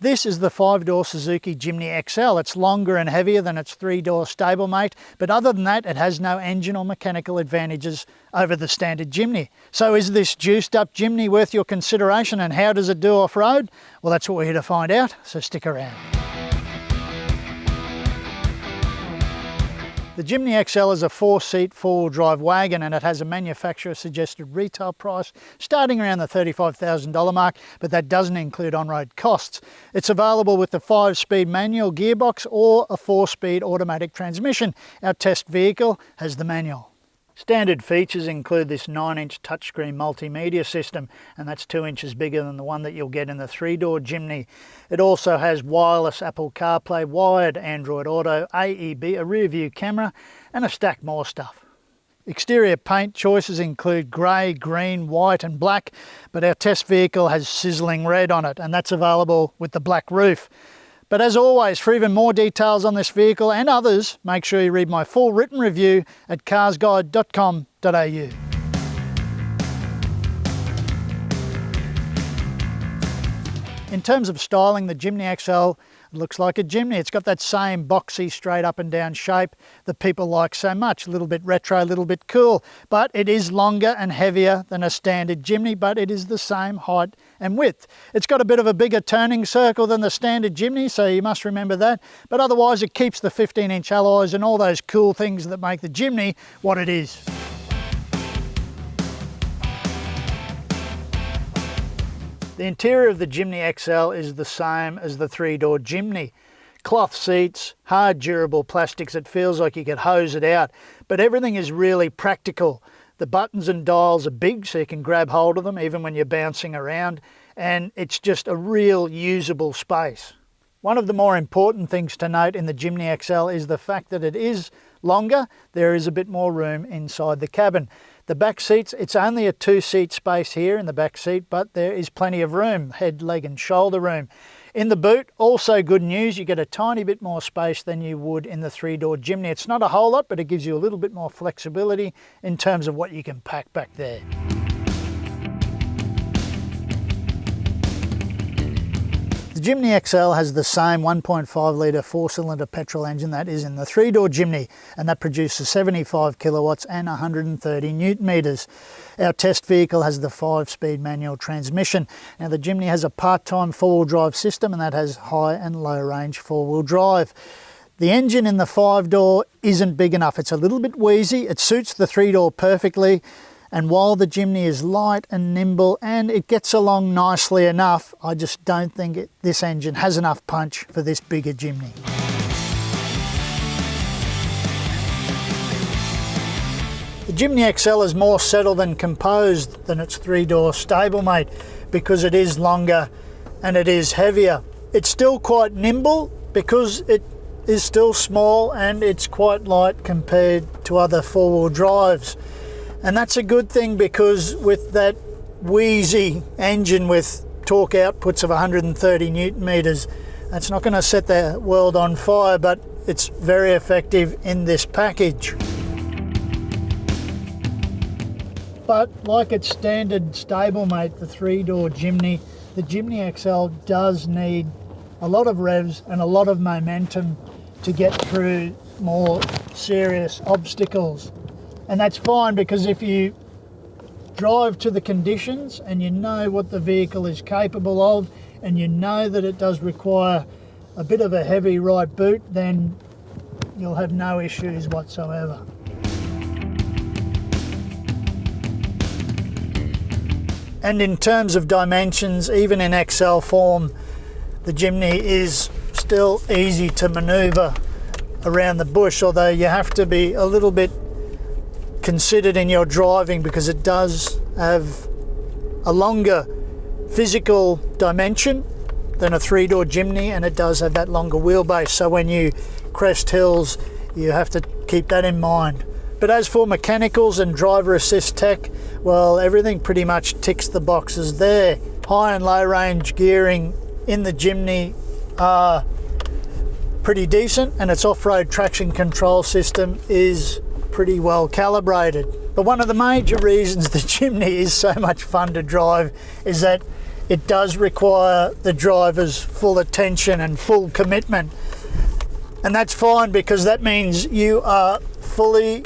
This is the 5-door Suzuki Jimny XL. It's longer and heavier than its 3-door stablemate, but other than that, it has no engine or mechanical advantages over the standard Jimny. So is this juiced up Jimny worth your consideration, and how does it do off-road? Well, that's what we're here to find out, so stick around. The Jimny XL is a 4-seat four-wheel drive wagon, and it has a manufacturer suggested retail price starting around the $35,000 mark, but that doesn't include on-road costs. It's available with the 5-speed manual gearbox or a 4-speed automatic transmission. Our test vehicle has the manual. Standard features include this 9-inch touchscreen multimedia system, and that's 2 inches bigger than the one that you'll get in the 3-door Jimny. It also has wireless Apple CarPlay, wired Android Auto, AEB, a rear view camera, and a stack more stuff. Exterior paint choices include grey, green, white and black, but our test vehicle has sizzling red on it, and that's available with the black roof. But as always, for even more details on this vehicle and others, make sure you read my full written review at carsguide.com.au. In terms of styling, the Jimny XL looks like a Jimny. It's got that same boxy, straight up and down shape that people like so much. A little bit retro, a little bit cool. But it is longer and heavier than a standard Jimny, but it is the same height and width. It's got a bit of a bigger turning circle than the standard Jimny, so you must remember that. But otherwise, it keeps the 15-inch alloys and all those cool things that make the Jimny what it is. The interior of the Jimny XL is the same as the 3-door Jimny. Cloth seats, hard durable plastics, it feels like you could hose it out, but everything is really practical. The buttons and dials are big so you can grab hold of them even when you're bouncing around, and it's just a real usable space. One of the more important things to note in the Jimny XL is the fact that it is longer. There is a bit more room inside the cabin. The back seats, it's only a 2-seat space here in the back seat, but there is plenty of room, head, leg and shoulder room. In the boot, also good news, you get a tiny bit more space than you would in the 3-door Jimny. It's not a whole lot, but it gives you a little bit more flexibility in terms of what you can pack back there. The Jimny XL has the same 1.5 litre 4-cylinder petrol engine that is in the 3-door Jimny, and that produces 75 kilowatts and 130 newton metres. Our test vehicle has the 5-speed manual transmission. Now the Jimny has a part-time 4-wheel drive system, and that has high and low range 4-wheel drive. The engine in the 5-door isn't big enough. It's a little bit wheezy. It suits the 3-door perfectly. And while the Jimny is light and nimble and it gets along nicely enough, I just don't think this engine has enough punch for this bigger Jimny. The Jimny XL is more settled and composed than its 3-door stablemate because it is longer and it is heavier. It's still quite nimble because it is still small and it's quite light compared to other 4-wheel drives. And that's a good thing because with that wheezy engine with torque outputs of 130 newton metres, that's not going to set the world on fire, but it's very effective in this package. But like its standard stablemate, the 3-door Jimny, the Jimny XL does need a lot of revs and a lot of momentum to get through more serious obstacles. And that's fine because if you drive to the conditions and you know what the vehicle is capable of and you know that it does require a bit of a heavy right boot, then you'll have no issues whatsoever. And in terms of dimensions, even in XL form, the Jimny is still easy to manoeuvre around the bush, although you have to be a little bit considered in your driving because it does have a longer physical dimension than a 3-door Jimny, and it does have that longer wheelbase, so when you crest hills you have to keep that in mind. But as for mechanicals and driver assist tech, well, everything pretty much ticks the boxes there. High and low range gearing in the Jimny are pretty decent, and its off-road traction control system is pretty well calibrated. But one of the major reasons the Jimny is so much fun to drive is that it does require the driver's full attention and full commitment. And that's fine, because that means you are fully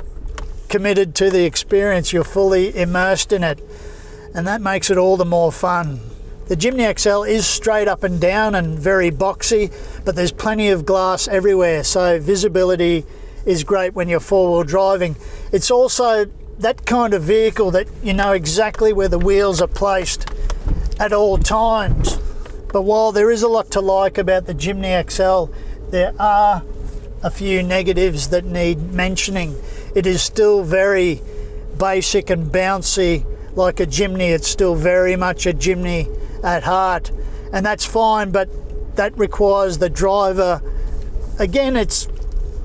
committed to the experience, you're fully immersed in it, and that makes it all the more fun. The Jimny XL is straight up and down and very boxy, but there's plenty of glass everywhere, so visibility is great when you're four-wheel driving. It's also that kind of vehicle that you know exactly where the wheels are placed at all times. But while there is a lot to like about the Jimny XL, there are a few negatives that need mentioning. It is still very basic and bouncy like a Jimny. It's still very much a Jimny at heart, and that's fine, but that requires the driver. Again, it's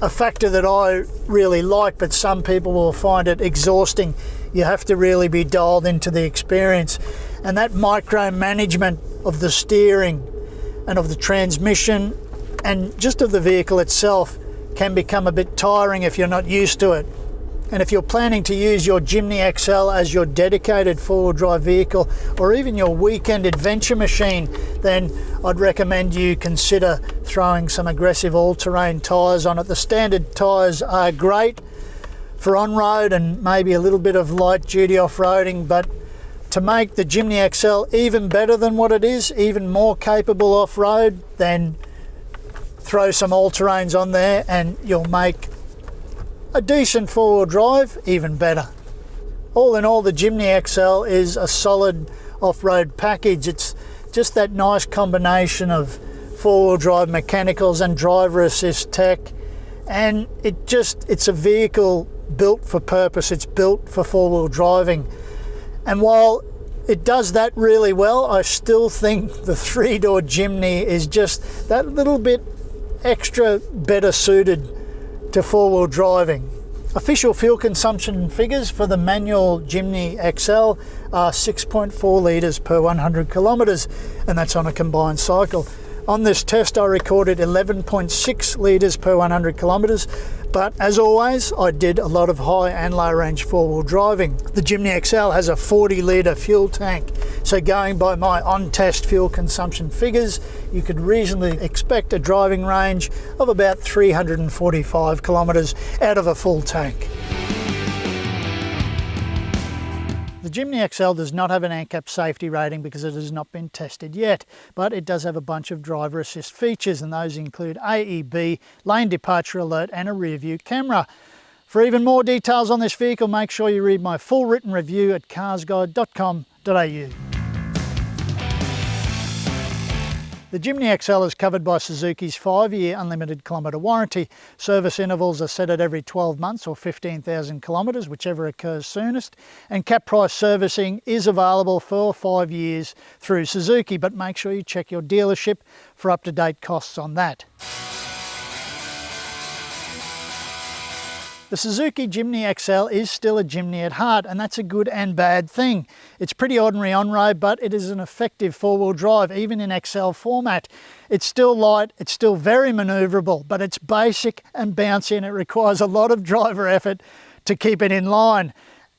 a factor that I really like, but some people will find it exhausting. You have to really be dialed into the experience, and that micromanagement of the steering and of the transmission and just of the vehicle itself can become a bit tiring if you're not used to it. And if you're planning to use your Jimny XL as your dedicated four-wheel drive vehicle, or even your weekend adventure machine, then I'd recommend you consider throwing some aggressive all-terrain tyres on it. The standard tyres are great for on-road and maybe a little bit of light-duty off-roading, but to make the Jimny XL even better than what it is, even more capable off-road, then throw some all-terrains on there and you'll make a decent four-wheel drive even better. All in all, the Jimny XL is a solid off-road package. It's just that nice combination of four-wheel drive mechanicals and driver assist tech, and it's a vehicle built for purpose. It's built for four-wheel driving. And while it does that really well, I still think the three-door Jimny is just that little bit extra better suited to four-wheel driving. Official fuel consumption figures for the manual Jimny XL are 6.4 litres per 100 kilometres, and that's on a combined cycle. On this test I recorded 11.6 litres per 100 kilometres, but as always I did a lot of high and low range four-wheel driving. The Jimny XL has a 40 litre fuel tank, so going by my on-test fuel consumption figures, you could reasonably expect a driving range of about 345 kilometres out of a full tank. The Jimny XL does not have an ANCAP safety rating because it has not been tested yet, but it does have a bunch of driver assist features, and those include AEB, lane departure alert and a rear view camera. For even more details on this vehicle, make sure you read my full written review at carsguide.com.au. The Jimny XL is covered by Suzuki's 5-year unlimited kilometre warranty. Service intervals are set at every 12 months or 15,000 kilometres, whichever occurs soonest. And cap price servicing is available for 5 years through Suzuki, but make sure you check your dealership for up-to-date costs on that. The Suzuki Jimny XL is still a Jimny at heart, and that's a good and bad thing. It's pretty ordinary on-road, but it is an effective four-wheel drive, even in XL format. It's still light, it's still very manoeuvrable, but it's basic and bouncy, and it requires a lot of driver effort to keep it in line.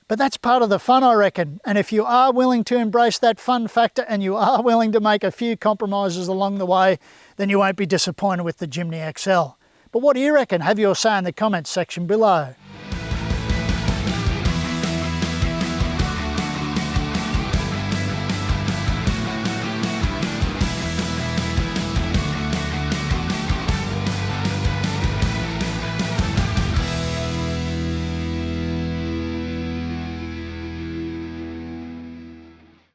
But that's part of the fun, I reckon. And if you are willing to embrace that fun factor and you are willing to make a few compromises along the way, then you won't be disappointed with the Jimny XL. But what do you reckon? Have your say in the comments section below.